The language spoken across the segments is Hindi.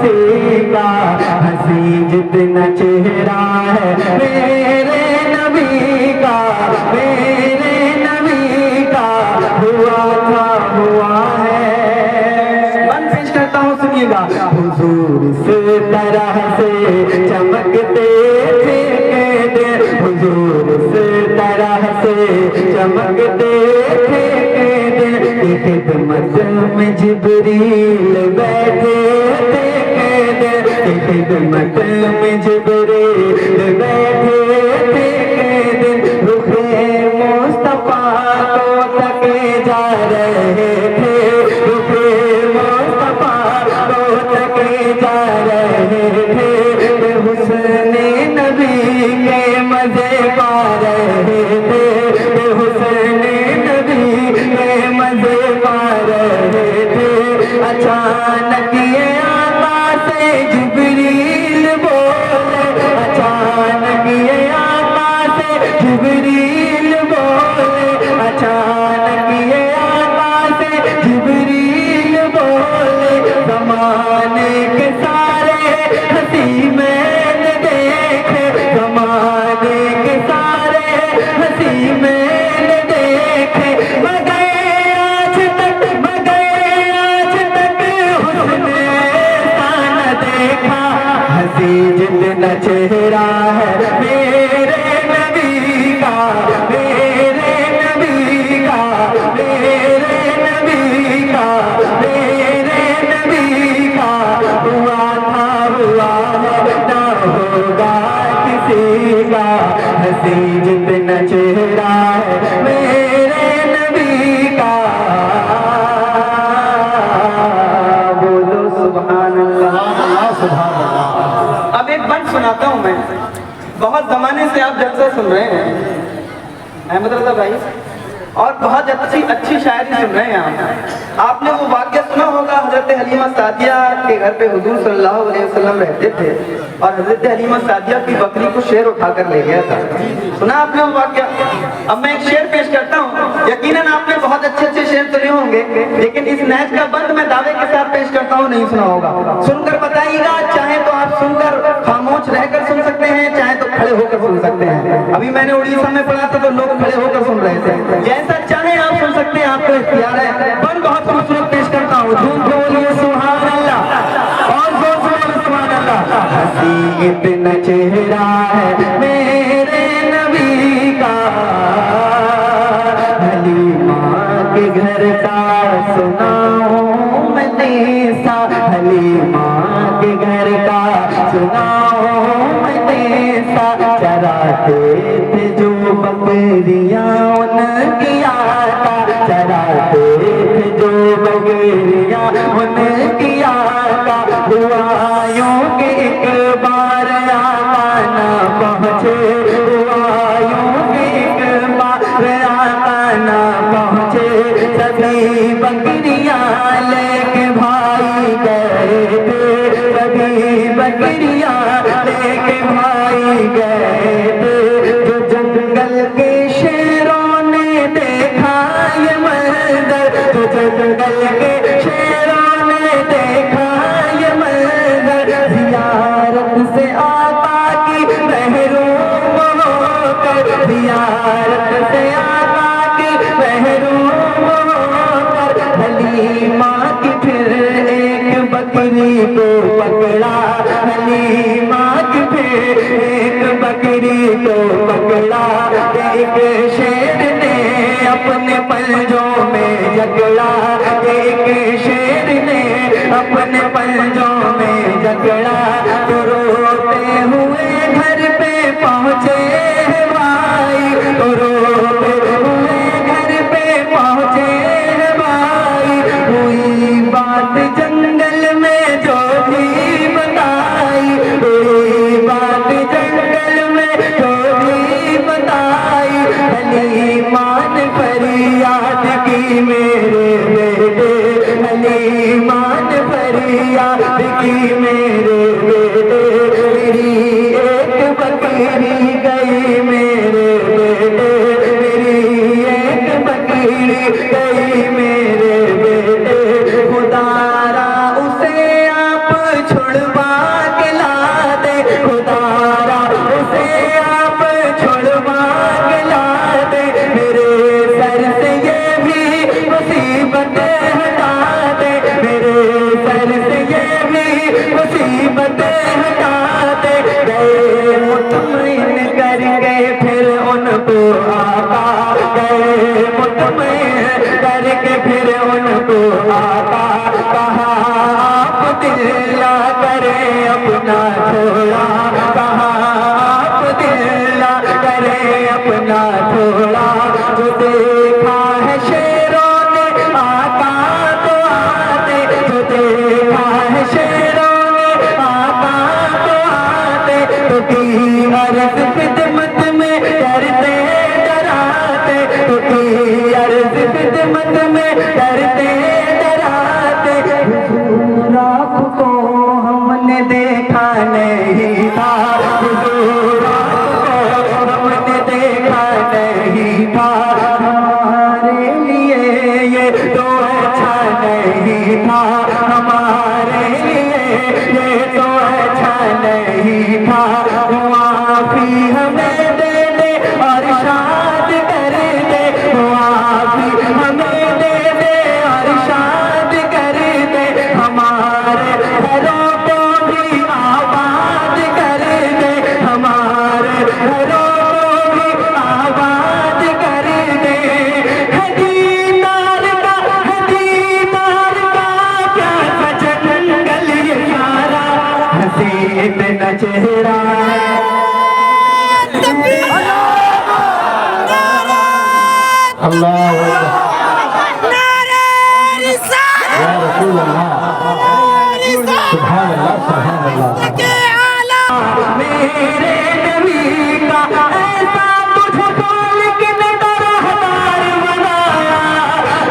हंसी का, हंसी जितना चेहरा है मेरे नबी का, मेरे नबी का हुआ था हुआ है। मन पेश करता हूँ, सुनिएगा। हुजूर से तरह से चमकते थे दिन, हुजूर से तरह से चमकते थे दिन, खिदमत में जिब्रील बैठे थे दिन, खिदमत में जिब्रील बैठे थे दिन, रुखे मुस्तफा को तके जा रहे थे, रुखे मुस्तफा को तके जा रहे थे, हुस्ने नबी के मजे पा रहे थे, हुस्ने नबी के मजे पा रहे थे। अचानक ये आका से जिब्रील बोले, अचानक ये आका से जिब्रील बोले, अचानक ये आका से जिब्रील बोले, ज़माने के सारे हंसी मैंने देखे, ज़माने के सारे हंसी मैंने देखे, मगर आज तक हुस्ने ऐसा न देखा, हंसी जितना चेहरा है मेरे नबी का, मेरे नबी का, मेरे नबी का, मेरे नबी का हुआ था हुआ है, ना होगा किसी का, हंसी जितना चेहरा है मेरे नबी का। बोलो सुभान अल्लाह, सुभान अल्लाह। अब एक बंद सुनाता हूँ मैं, बहुत जमाने से आप जलसा सुन रहे हैं अहमद रजा भाई, और बहुत अच्छी शायरी सुन रहे हैं आप। आपने वो वाक्य सुना होगा, हजरत हलीमा सादिया के घर पे हुजूर सल्लल्लाहु अलैहि वसल्लम रहते थे और हजरत हलीमा सादिया की बकरी को शेर उठाकर ले गया था। सुना आपने वो वाक्य? अब मैं एक शेर पेश करता हूँ, यकीनन आपने बहुत अच्छे शेर सुने होंगे, लेकिन इस नहज का बंद मैं दावे के साथ पेश करता हूँ, नहीं सुना होगा। सुनकर बताइएगा, चाहे तो आप सुनकर खामोश रहकर सुन सकते हैं, चाहे तो खड़े होकर सुन सकते हैं। अभी मैंने उड़ीसा में पढ़ा था तो लोग खड़े होकर सुन रहे थे, जैसा चाहे आप सुन सकते हैं, आपको इख्तियार है। बंद बहुत खूबसूरत पेश करता हूँ, झूम के बोलिए सुभान अल्लाह, और जोर से बोलिए सुभान अल्लाह। हंसी इतना चेहरा है मेरे नबी का, हलीमा के घर का सुनाऊं मैं किस्सा, हलीमा के घर का सुनाऊं मैं किस्सा, चराते थे जो बकरियां उनकी आका, चराते थे जो बकरियां उनकी आका, हुआ यूं कि एक बार आका ना पहुँचे, हुआ यूं कि एक बार आका ना पहुँचे, सभी बकरियां लेके भाई गए थे, सभी बकरियां लेके भाई गए थे, जो जंगल के शेरों ने देखा ये मंजर, जो जंगल के शेरों ने देखा ये मंजर, ज़ियारत से आका की महरूम होकर, ज़ियारत से आका की महरूम होकर, हलीमा की फिर एक बकरी को पकड़ा, हलीमा की फिर एक बकरी को पकड़ा, एक शेर ने अपने पंजों में जकड़ा, एक शेर ने अपने पंजों में जकड़ा, तो रोते हुए घर पे पहुँचे भाई, तो रोते हुए घर पे पहुँचे भाई, हुई बात जंगल में जो भी बताई, हुई बात जंगल में जो भी बताई, हलीमा ने फरियाद की मेरे बेटे, हलीमा ने फरियाद की मेरे बेटे, मेरी एक बकरी गई मेरे बेटे, मेरी एक बकरी गई मेरे बेटे, खुदारा उसे आप छोड़ अपना थोड़ा, कहाँ आप दिल ना करे अपना थोड़ा। जो देखा है शेरों ने आका तो आते, जो देखा है शेरों ने आका तो आते, तो की अर्ज़ खिदमत में करते डराते, तो की अर्ज़ खिदमत में करते डराते। हुजूर आपको हमने देखा नहीं था, हुजूर आपको हमने देखा नहीं था, हमारे लिए ये तो अच्छा नहीं था, हमारे लिए ये तो अच्छा नहीं था। माफी हमें दे दे और शाद कर दे, माफी हमें दे दे और शाद कर दे, हमारे घरों को भी आबाद कर दे, हमारे घरों को भी आबाद कर दे। है दीदार का प्यासा जंगल ये सारा, हंसी इतना चेहरा अल्लाह या रसूल अल्लाह, सुभान अल्लाह, सुभान अल्लाह। मेरे नबी का ऐसा तुझको लेकिन तरहदार बनाया,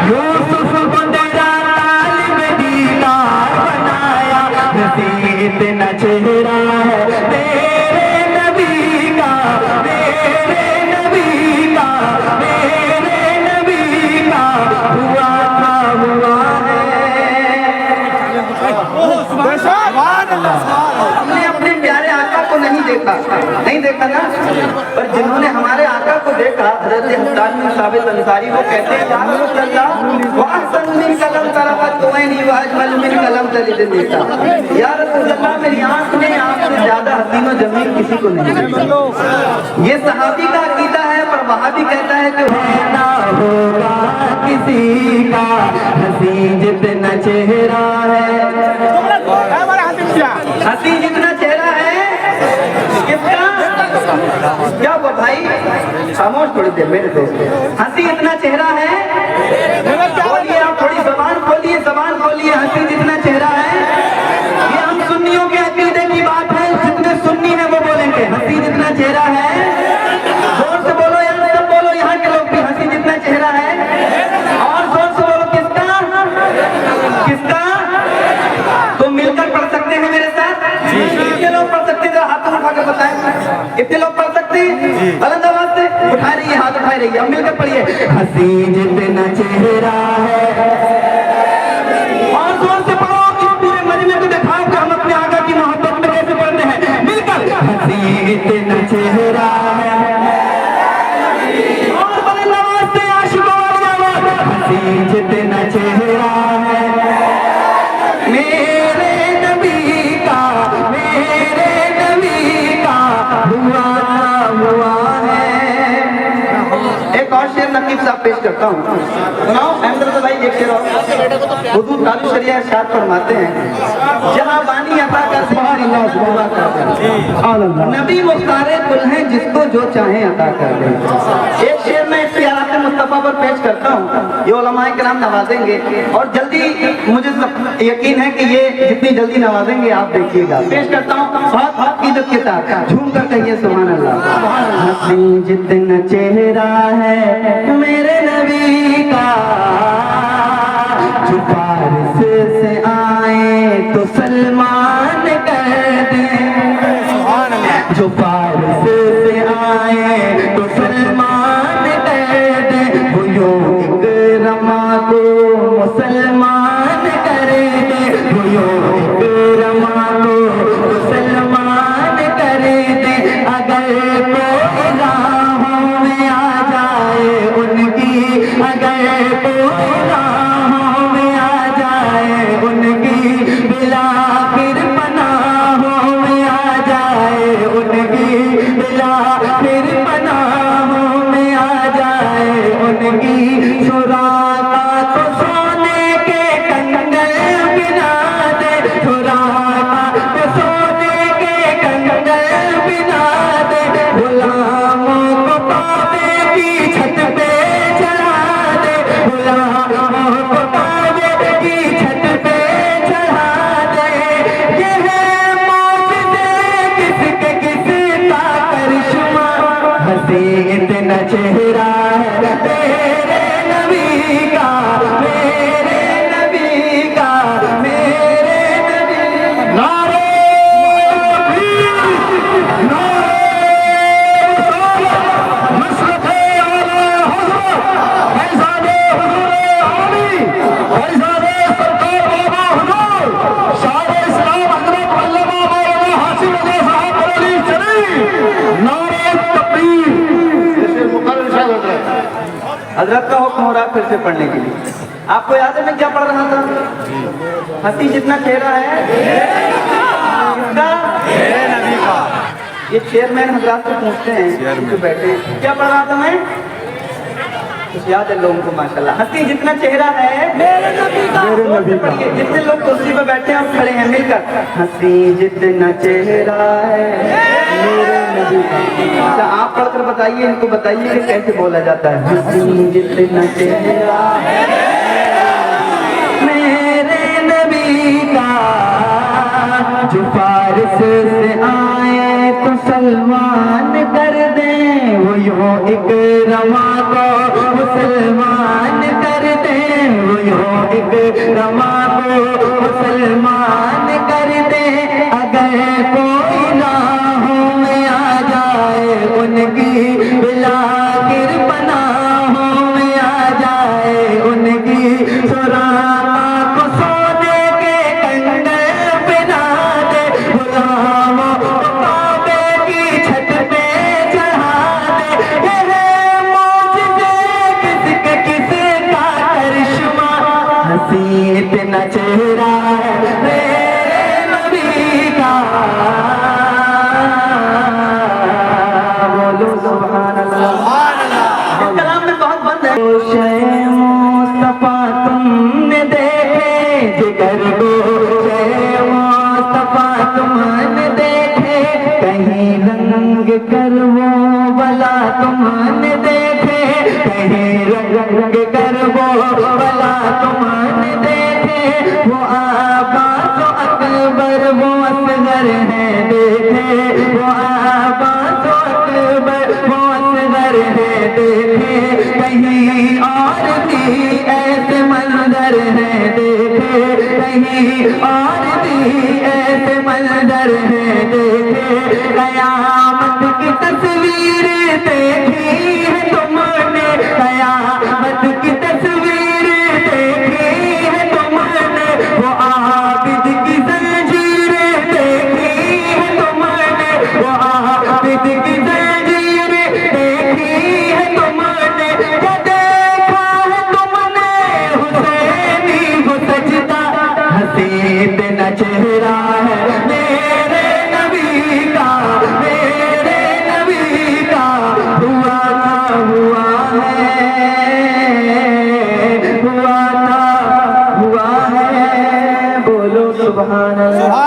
यूसुफ को तेरा तालिब दीदार बनाया। नसीब न चेहरा है तेरे नबी का, मेरे नबी का, मेरे नबी का, हुआ था हुआ है। हमने अपने प्यारे आका को नहीं देखा, नहीं देखा ना, पर जिन्होंने हमारे आका को देखा, हज़रत हसन बिन साबित अंसारी, वो कहते हैं या रसूल अल्लाह, वअहसन मिन कलम तरफ़त तुवैनी व अजमल मिन कलम तलिद निसा। या रसूल अल्लाह, मेरी आंख ने आपसे ज्यादा हसीन व जमील किसी को नहीं देखा। ये सहाबी का अकीदा है, पर वहाबी कहता है कि ना होगा किसी का हंसी जितना चेहरा है, हंसी जितना चेहरा है किसका? क्या हुआ भाई, खामोश थोड़ी देर मेरे दोस्त। हंसी इतना चेहरा है, बोलिए आप, थोड़ी जबान खोलिए, जबान खोलिए। हंसी जितना चेहरा है, ये हम सुन्नियों के अकीदे की बात है, जितने सुन्नी है वो बोलेंगे हंसी जितना चेहरा है। जोर से बोलो यार, सब बोलो, यहाँ के लोग भी हंसी जितना चेहरा है, और जोर से बोलो किसका, किसका? तो मिलकर पढ़ सकते हैं मेरे साथ? कितने लोग पढ़ सकते हैं? हाथ उठाकर बताएं, कितने लोग पढ़ सकते हैं? बुलंद आवाज से उठा रही है, हाथ उठा रही है, अब मिलकर पढ़िए। हंसी जितना चेहरा है, और जोर से पढ़ो, इस पूरे मजमे को दिखाओ कि हम अपने आका की मोहब्बत में कैसे पढ़ते हैं, मिलकर। हंसी इतना चेहरा है, और बुलंद आवाज से आशिकों वाली आवाज। हंसी जितना चेहरा है मेरे नबी का, मेरे नबी का, हुआ है। एक और शेर नकीब साहब पेश करता हूँ, सुनाओ अहमद भाई, एक शेर और। हुजूर कालू शरिया इरशाद फरमाते हैं, जहाँ बानी अता करते नबी मुख्तारे कुल हैं, जिसको जो चाहे अता कर दे। एक शेर मैं इख्तियारात मुस्तफा पर पेश करता हूँ, ये उलमाए किराम नवाजेंगे, और जल्दी मुझे यकीन है कि ये जितनी जल्दी नवाजेंगे आप देखिएगा। पेश करता हूँ बहुत अकीदत के साथ, झूम कर कहिए सुभान अल्लाह। हंसी जितना चेहरा है मेरे नबी का, जो फारस से आए तो सलमान कर दे, जो फारस से आए तो सलमान कर दे, वो यूं इकरमा को मुसलमान कर दे, वो यूं इकरमा को मुसलमान कर दे। अगर कोई राहों में आ जाए उनकी, अगर कोई राहों में आ जाए उनकी, बिला के चेहरा है मेरे नबी का, मेरे नबी का, मेरे नबी। नारे हजरत का हुक्म हो रहा है फिर से पढ़ने के लिए। आपको याद है मैं क्या पढ़ रहा था? हंसी जितना चेहरा है इसका, ये चेयरमैन हजरात से पूछते हैं जो बैठे हैं, क्या पढ़ रहा था मैं? कुछ याद है लोगों को माशाल्लाह। हंसी जितना चेहरा है मेरे नबी का, पढ़िए जितने लोग कुर्सी पर बैठे हैं और खड़े हैं मिलकर, हंसी जितना चेहरा है मेरे नबी का। अच्छा आप पढ़कर बताइए, इनको बताइए कि कैसे बोला जाता है। हंसी जितना चेहरा है मेरे नबी का, जो फारस से आए तो सलमान कर दे, वो यूं एक रमा को मुसलमान कर दे, वो यूं एक रमा को मुसलमान कर दे। अगर कोई राहों में आ जाए उनकी बिला गिर पनाहों में आ जाए उनकी, सुरामा को सोने के कंगन पिला दे, गुलामों को काबे की छत पे चढ़ा दे। ये मौजज़े किसका किसका करिश्मा, हंसी इतना चेहरा है मेरे नबी का। बोलो सुभान अल्लाह। इस कलाम में बहुत बंद है। शे मुस्तफा तुमने देखे, जिगर शे मुस्तफा तुमने देखे, कहीं रंग कर वो भला तुमने देखे, कहीं रंग कर वो भला तुमने देखे। वो आबाद अकबर वो असगर है देखे, वो आबाद अकबर वो असगर है देखे, कहीं और भी ऐसे मंजर है देखे, कहीं और भी ऐसे मंजर है देखे। कयामत की तस्वीर देखी है तुमने, कयामत की तस्वीर देखी है तुमने, वो आबिद की जंजीर देखी है तुमने, वो आबिद की जंजीर देखी है तुमने। क्या देखा है तुमने हुसैनी वो सजदा, हंसी इतना चेहरा है मेरे नबी का, मेरे नबी का। हुआ था हुआ है, हुआ था हुआ है, बोलो सुभान अल्लाह।